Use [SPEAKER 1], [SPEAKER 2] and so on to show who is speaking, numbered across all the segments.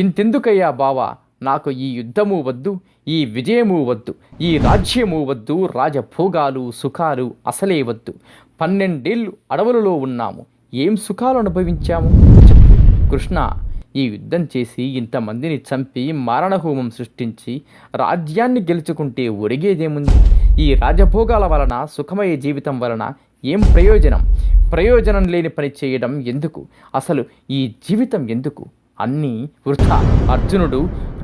[SPEAKER 1] ఇంతెందుకయ్యా బావా, నాకు ఈ యుద్ధము వద్దు, ఈ విజయము వద్దు, ఈ రాజ్యము వద్దు, రాజభోగాలు సుఖాలు అసలే వద్దు. 12 ఏళ్ళు అడవులలో ఉన్నాము, ఏం సుఖాలు అనుభవించాము చెప్పు కృష్ణ. ఈ యుద్ధం చేసి ఇంతమందిని చంపి మారణహోమం సృష్టించి రాజ్యాన్ని గెలుచుకుంటే ఒరిగేదేముంది? ఈ రాజభోగాల వలన, సుఖమయ జీవితం వలన ఏం ప్రయోజనం? ప్రయోజనం లేని పని చేయడం ఎందుకు? అసలు ఈ జీవితం ఎందుకు? అన్నీ వృథా. అర్జునుడు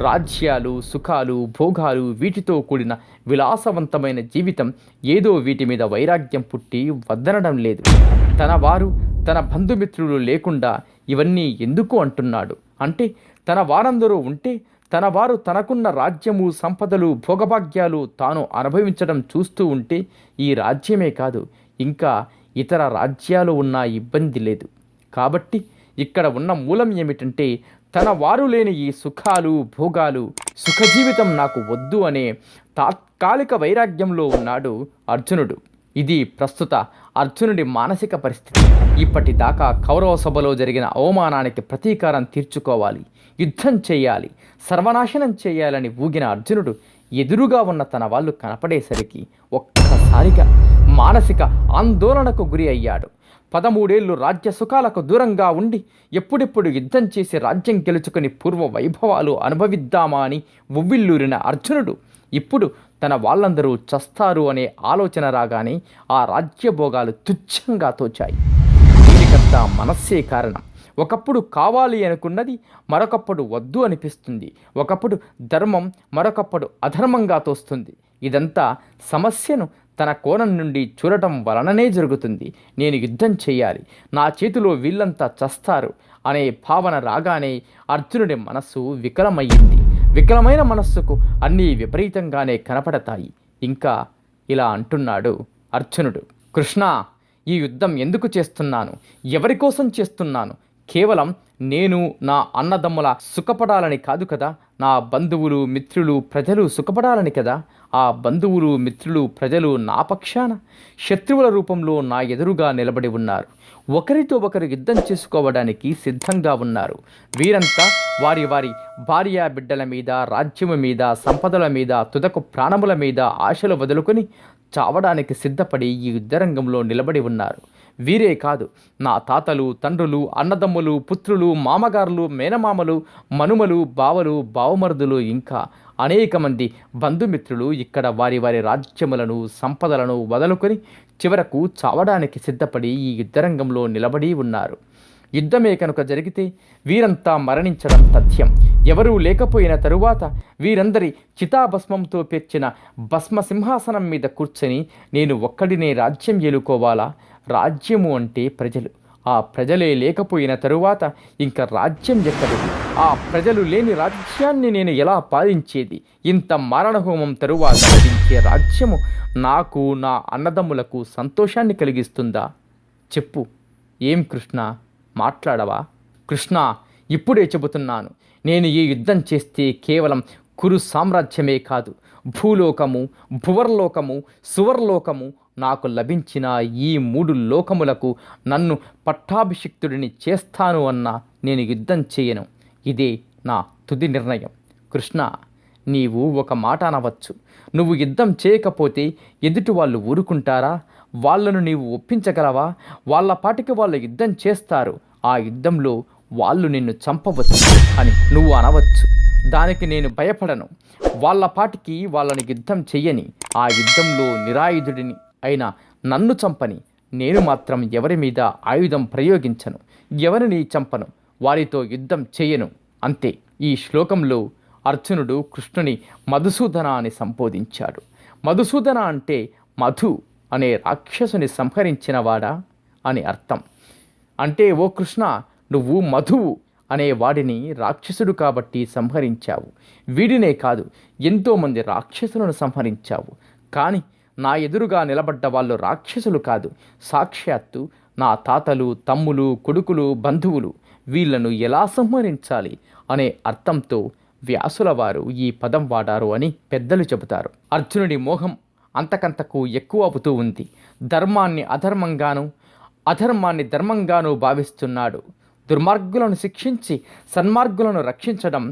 [SPEAKER 1] రాజ్యాలు సుఖాలు భోగాలు వీటితో కూడిన విలాసవంతమైన జీవితం ఏదో వీటి మీద వైరాగ్యం పుట్టి వద్దనడం లేదు. తన వారు తన బంధుమిత్రులు లేకుండా ఇవన్నీ ఎందుకు అంటున్నాడు అంటే, తన వారందరూ ఉంటే తన వారు తనకున్న రాజ్యము సంపదలు భోగభాగ్యాలు తాను అనుభవించడం చూస్తూ ఉంటే ఈ రాజ్యమే కాదు ఇంకా ఇతర రాజ్యాలు ఉన్నా ఇబ్బంది లేదు. కాబట్టి ఇక్కడ ఉన్న మూలం ఏమిటంటే, తన వారు లేని ఈ సుఖాలు భోగాలు సుఖజీవితం నాకు వద్దు అనే తాత్కాలిక వైరాగ్యంలో ఉన్నాడు అర్జునుడు. ఇది ప్రస్తుత అర్జునుడి మానసిక పరిస్థితి. ఇప్పటిదాకా కౌరవ సభలో జరిగిన అవమానానికి ప్రతీకారం తీర్చుకోవాలి, యుద్ధం చేయాలి, సర్వనాశనం చేయాలని ఊగిన అర్జునుడు ఎదురుగా ఉన్న తన వాళ్ళు కనపడేసరికి ఒక్కసారిగా మానసిక ఆందోళనకు గురి అయ్యాడు. 13 ఏళ్ళు రాజ్య సుఖాలకు దూరంగా ఉండి ఎప్పుడెప్పుడు యుద్ధం చేసి రాజ్యం గెలుచుకుని పూర్వ వైభవాలు అనుభవిద్దామా అని ఉవ్విల్లూరిన అర్జునుడు ఇప్పుడు తన వాళ్ళందరూ చస్తారు అనే ఆలోచన రాగానే ఆ రాజ్యభోగాలు తుచ్చంగా తోచాయి. దీనికంతా మనస్సే కారణం. ఒకప్పుడు కావాలి అనుకున్నది మరొకప్పుడు వద్దు అనిపిస్తుంది. ఒకప్పుడు ధర్మం మరొకప్పుడు అధర్మంగా తోస్తుంది. ఇదంతా సమస్యను తన కోణం నుండి చూడటం వలననే జరుగుతుంది. నేను యుద్ధం చేయాలి, నా చేతిలో వీళ్ళంతా చస్తారు అనే భావన రాగానే అర్జునుడి మనస్సు వికలమయ్యింది. వికలమైన మనస్సుకు అన్నీ విపరీతంగానే కనపడతాయి. ఇంకా ఇలా అంటున్నాడు అర్జునుడు, కృష్ణ, ఈ యుద్ధం ఎందుకు చేస్తున్నాను? ఎవరి కోసం చేస్తున్నాను? కేవలం నేను నా అన్నదమ్ముల సుఖపడాలని కాదు కదా. నా బంధువులు మిత్రులు ప్రజలు సుఖపడాలని కదా. ఆ బంధువులు మిత్రులు ప్రజలు నా పక్షాన శత్రువుల రూపంలో నా ఎదురుగా నిలబడి ఉన్నారు. ఒకరితో ఒకరు యుద్ధం చేసుకోవడానికి సిద్ధంగా ఉన్నారు. వీరంతా వారి వారి భార్యా బిడ్డల మీద, రాజ్యము మీద, సంపదల మీద, తుదకు ప్రాణముల మీద ఆశలు వదులుకొని చావడానికి సిద్ధపడి ఈ యుద్ధరంగంలో నిలబడి ఉన్నారు. వీరే కాదు, నా తాతలు తండ్రులు అన్నదమ్ములు పుత్రులు మామగారులు మేనమామలు మనుమలు బావలు బావమరుదులు ఇంకా అనేక మంది బంధుమిత్రులు ఇక్కడ వారి వారి రాజ్యములను సంపదలను వదులుకొని చివరకు చావడానికి సిద్ధపడి ఈ యుద్ధరంగంలో నిలబడి ఉన్నారు. యుద్ధమే కనుక జరిగితే వీరంతా మరణించడం తథ్యం. ఎవరూ లేకపోయిన తరువాత వీరందరి చితాభస్మంతో పేర్చిన భస్మ సింహాసనం మీద కూర్చొని నేను ఒక్కడినే రాజ్యం ఏలుకోవాలా? రాజ్యము అంటే ప్రజలు. ఆ ప్రజలే లేకపోయిన తరువాత ఇంకా రాజ్యం ఎక్కడిది? ఆ ప్రజలు లేని రాజ్యాన్ని నేను ఎలా పాలించేది? ఇంత మారణహోమం తరువాత లభించే రాజ్యము నాకు నా అన్నదమ్ములకు సంతోషాన్ని కలిగిస్తుందా? చెప్పు. ఏం కృష్ణ, మాట్లాడవా? కృష్ణ, ఇప్పుడే చెబుతున్నాను. నేను ఈ యుద్ధం చేస్తే కేవలం కురు సామ్రాజ్యమే కాదు, భూలోకము భువర్లోకము సువర్లోకము నాకు లభించిన ఈ 3 లోకములకు నన్ను పట్టాభిషిక్తుడిని చేస్తాను అన్నా నేను యుద్ధం చేయను. ఇదే నా తుది నిర్ణయం. కృష్ణ, నీవు ఒక మాట అనవచ్చు. నువ్వు యుద్ధం చేయకపోతే ఎదుటి వాళ్ళు ఊరుకుంటారా? వాళ్ళను నీవు ఒప్పించగలవా? వాళ్ళ పాటికి వాళ్ళు యుద్ధం చేస్తారు, ఆ యుద్ధంలో వాళ్ళు నిన్ను చంపవచ్చు అని నువ్వు అనవచ్చు. దానికి నేను భయపడను. వాళ్ళ పాటికి వాళ్ళని యుద్ధం చెయ్యని, ఆ యుద్ధంలో నిరాయుధుడిని అయినా నన్ను చంపని. నేను మాత్రం ఎవరి మీద ఆయుధం ప్రయోగించను, ఎవరిని చంపను, వారితో యుద్ధం చేయను. అంతే. ఈ శ్లోకంలో అర్జునుడు కృష్ణుని మధుసూదన అని సంబోధించాడు. మధుసూదన అంటే మధు అనే రాక్షసుని సంహరించినవాడా అని అర్థం. అంటే ఓ కృష్ణ, నువ్వు మధువు అనే వాడిని రాక్షసుడు కాబట్టి సంహరించావు. వీడినే కాదు, ఎంతోమంది రాక్షసులను సంహరించావు. కానీ నా ఎదురుగా నిలబడ్డ వాళ్ళు రాక్షసులు కాదు, సాక్షాత్తు నా తాతలు తమ్ములు కొడుకులు బంధువులు. వీళ్లను ఎలా సంహరించాలి అనే అర్థంతో వ్యాసుల వారు ఈ పదం వాడారు అని పెద్దలు చెబుతారు. అర్జునుడి మోహం అంతకంతకు ఎక్కువ అవుతూ ఉంది. ధర్మాన్ని అధర్మంగాను అధర్మాన్ని ధర్మంగానూ భావిస్తున్నాడు. దుర్మార్గులను శిక్షించి సన్మార్గులను రక్షించడం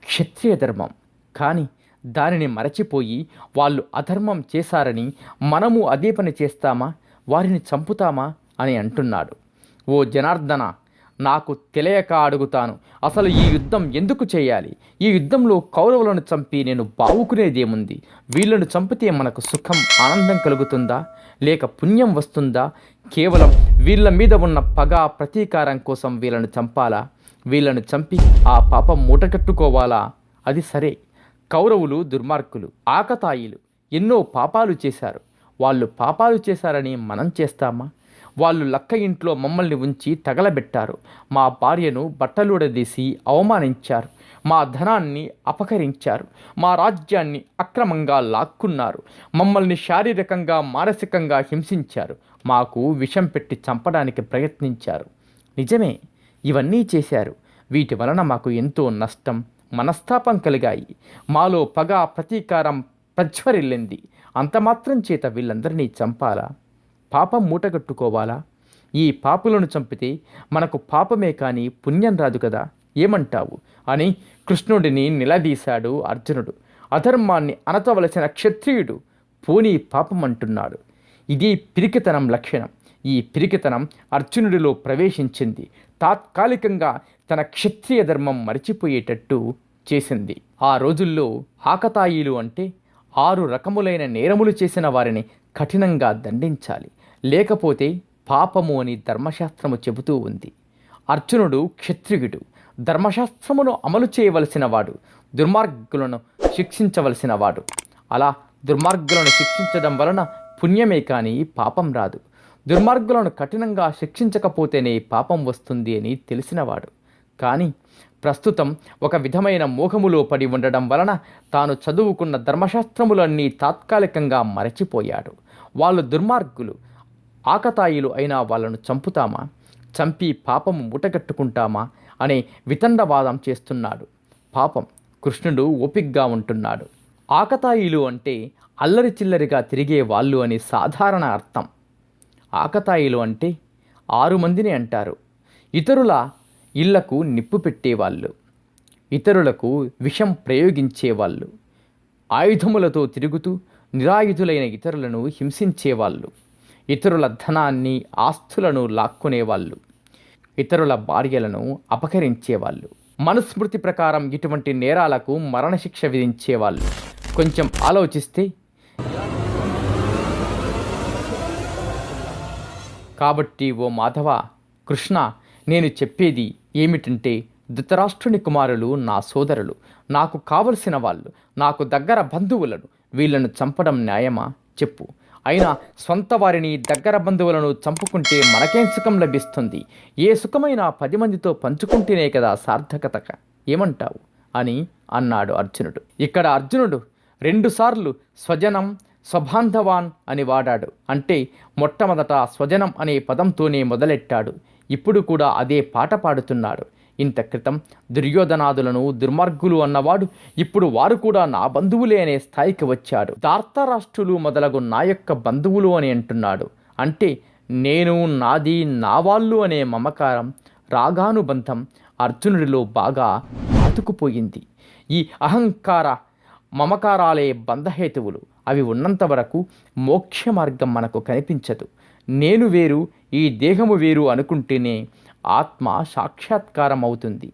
[SPEAKER 1] క్షత్రియ ధర్మం. కానీ దానిని మరచిపోయి వాళ్ళు అధర్మం చేశారని మనము అదే పని చేస్తామా, వారిని చంపుతామా అని అంటున్నాడు. ఓ జనార్దన, నాకు తెలియక అడుగుతాను, అసలు ఈ యుద్ధం ఎందుకు చేయాలి? ఈ యుద్ధంలో కౌరవులను చంపి నేను బావుకునేదేముంది? వీళ్ళను చంపితే మనకు సుఖం, ఆనందం కలుగుతుందా, లేక పుణ్యం వస్తుందా? కేవలం వీళ్ళ మీద ఉన్న పగ, ప్రతీకారం కోసం వీళ్ళను చంపాలా? వీళ్ళను చంపి ఆ పాపం మూటకట్టుకోవాలా? అది సరే. కౌరవులు దుర్మార్గులు, ఆకతాయిలు, ఎన్నో పాపాలు చేశారు. వాళ్ళు పాపాలు చేశారని మనం చేస్తామా? వాళ్ళు లక్క ఇంట్లో మమ్మల్ని ఉంచి తగలబెట్టారు. మా భార్యను బట్టలుడదీసి అవమానించారు. మా ధనాన్ని అపహరించారు. మా రాజ్యాన్ని అక్రమంగా లాక్కున్నారు. మమ్మల్ని శారీరకంగా, మానసికంగా హింసించారు. మాకు విషం పెట్టి చంపడానికి ప్రయత్నించారు. నిజమే, ఇవన్నీ చేశారు. వీటి వలన మాకు ఎంతో నష్టం, మనస్తాపం కలిగాయి. మాలో పగ, ప్రతీకారం ప్రజ్వరిల్లింది. అంతమాత్రం చేత వీళ్ళందరినీ చంపాలా? పాపం మూటగట్టుకోవాలా? ఈ పాపులను చంపితే మనకు పాపమే కానీ పుణ్యం రాదు కదా, ఏమంటావు అని కృష్ణుడిని నిలదీశాడు అర్జునుడు. అధర్మాన్ని అనతవలసిన క్షత్రియుడు పోనీ పాపం అంటున్నాడు. ఇది పిరికితనం లక్షణం. ఈ పిరికితనం అర్జునుడిలో ప్రవేశించింది. తాత్కాలికంగా తన క్షత్రియ ధర్మం మరిచిపోయేటట్టు చేసింది. ఆ రోజుల్లో ఆకతాయిలు అంటే 6 రకములైన నేరములు చేసిన వారిని కఠినంగా దండించాలి, లేకపోతే పాపము అని ధర్మశాస్త్రము చెబుతూ ఉంది. అర్జునుడు క్షత్రియుడు, ధర్మశాస్త్రమును అమలు చేయవలసిన వాడు, దుర్మార్గులను శిక్షించవలసిన వాడు. అలా దుర్మార్గులను శిక్షించడం వలన పుణ్యమే కానీ పాపం రాదు. దుర్మార్గులను కఠినంగా శిక్షించకపోతేనే పాపం వస్తుంది అని తెలిసినవాడు. కానీ ప్రస్తుతం ఒక విధమైన మోహములో పడి ఉండడం వలన తాను చదువుకున్న ధర్మశాస్త్రములన్నీ తాత్కాలికంగా మరచిపోయాడు. వాళ్ళు దుర్మార్గులు, ఆకతాయిలు అయినా వాళ్ళను చంపుతామా, చంపి పాపము మూటగట్టుకుంటామా అనే వితండవాదం చేస్తున్నాడు. పాపం కృష్ణుడు ఓపిగ్గా ఉంటున్నాడు. ఆకతాయిలు అంటే అల్లరి చిల్లరిగా తిరిగే వాళ్ళు అని సాధారణ అర్థం. ఆకతాయిలు అంటే 6 మందిని అంటారు. ఇతరుల ఇళ్లకు నిప్పు పెట్టేవాళ్ళు, ఇతరులకు విషం ప్రయోగించేవాళ్ళు, ఆయుధములతో తిరుగుతూ నిరాయుధులైన ఇతరులను హింసించేవాళ్ళు, ఇతరుల ధనాన్ని, ఆస్తులను లాక్కునేవాళ్ళు, ఇతరుల భార్యలను అపహరించేవాళ్ళు. మనుస్మృతి ప్రకారం ఇటువంటి నేరాలకు మరణశిక్ష విధించేవాళ్ళు. కొంచెం ఆలోచిస్తే కాబట్టి ఓ మాధవ, కృష్ణ, నేను చెప్పేది ఏమిటంటే, ధృతరాష్ట్రుని కుమారులు నా సోదరులు, నాకు కావలసిన వాళ్ళు, నాకు దగ్గర బంధువులను, వీళ్లను చంపడం న్యాయమా చెప్పు? అయినా సొంత వారిని, దగ్గర బంధువులను చంపుకుంటే మనకేం సుఖం లభిస్తుంది? ఏ సుఖమైనా 10 మందితో పంచుకుంటేనే కదా సార్థకత. ఏమంటావు అని అన్నాడు అర్జునుడు. ఇక్కడ అర్జునుడు 2 సార్లు స్వజనం, స్వబాంధవాన్ అని వాడాడు. అంటే మొట్టమొదట స్వజనం అనే పదంతోనే మొదలెట్టాడు. ఇప్పుడు కూడా అదే పాట పాడుతున్నాడు. ఇంత క్రితం దుర్యోధనాదులను దుర్మార్గులు అన్నవాడు ఇప్పుడు వారు కూడా నా బంధువులే అనే స్థాయికి వచ్చాడు. ధార్తరాష్ట్రులు మొదలగు నా యొక్క బంధువులు అని అంటున్నాడు. అంటే నేను, నాది, నా వాళ్ళు అనే మమకారం, రాగానుబంధం అర్జునుడిలో బాగా అతుకుపోయింది. ఈ అహంకార మమకారాలే బంధహేతువులు. అవి ఉన్నంత వరకు మోక్ష మార్గం మనకు కనిపించదు. నేను వేరు, ఈ దేహము వేరు అనుకుంటేనే ఆత్మ సాక్షాత్కారం అవుతుంది.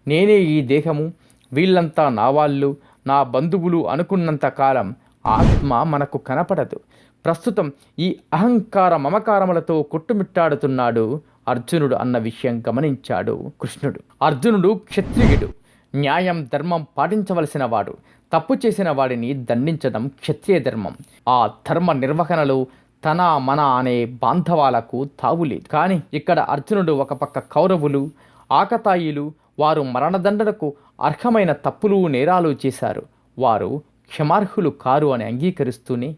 [SPEAKER 1] నేనే ఈ దేహము, వీళ్ళంతా నా వాళ్ళు, నా బంధువులు అనుకున్నంత కాలం ఆత్మ మనకు కనపడదు. ప్రస్తుతం ఈ అహంకార మమకారములతో కొట్టుమిట్టాడుతున్నాడు అర్జునుడు అన్న విషయం గమనించాడు కృష్ణుడు. అర్జునుడు క్షత్రియుడు, న్యాయం, ధర్మం పాటించవలసిన వాడు. తప్పు చేసిన వాడిని దండించడం క్షత్రియ ధర్మం. ఆ ధర్మ నిర్వహణలో తన, మన అనే బాంధవాలకు తావులేదు. కానీ ఇక్కడ అర్జునుడు ఒక పక్క కౌరవులు, ఆకతాయిలు, వారు మరణదండనకు అర్హమైన తప్పులు, నేరాలు చేశారు, వారు క్షమార్హులు కారు అని అంగీకరిస్తూనే,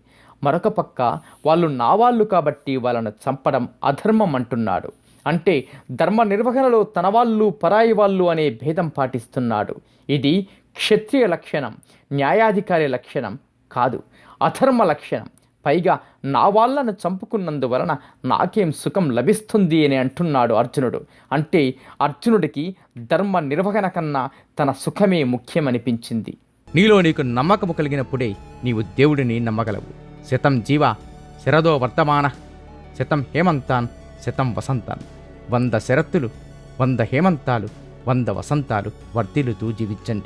[SPEAKER 1] మరొక పక్క వాళ్ళు నా వాళ్ళు కాబట్టి వాళ్ళను చంపడం అధర్మం అంటున్నాడు. అంటే ధర్మ నిర్వహణలో తన వాళ్ళు, పరాయి వాళ్ళు అనే భేదం పాటిస్తున్నాడు. ఇది క్షత్రియ లక్షణం, న్యాయాధికారి లక్షణం కాదు, అధర్మ లక్షణం, పైగా నా వాళ్ళను చంపుకున్నందువలన నాకేం సుఖం లభిస్తుంది అని అంటున్నాడు అర్జునుడు. అంటే అర్జునుడికి ధర్మ నిర్వహణ కన్నా తన సుఖమే ముఖ్యమనిపించింది. నీలో నీకు నమ్మకము కలిగినప్పుడే నీవు దేవుడిని నమ్మగలవు. శతం జీవ శరదో వర్తమాన శతం హేమంతాన్ శతం వసంతాన్. 100 శరత్తులు 100 హేమంతాలు 100 వసంతాలు వర్ధిల్లుతూ జీవించండి.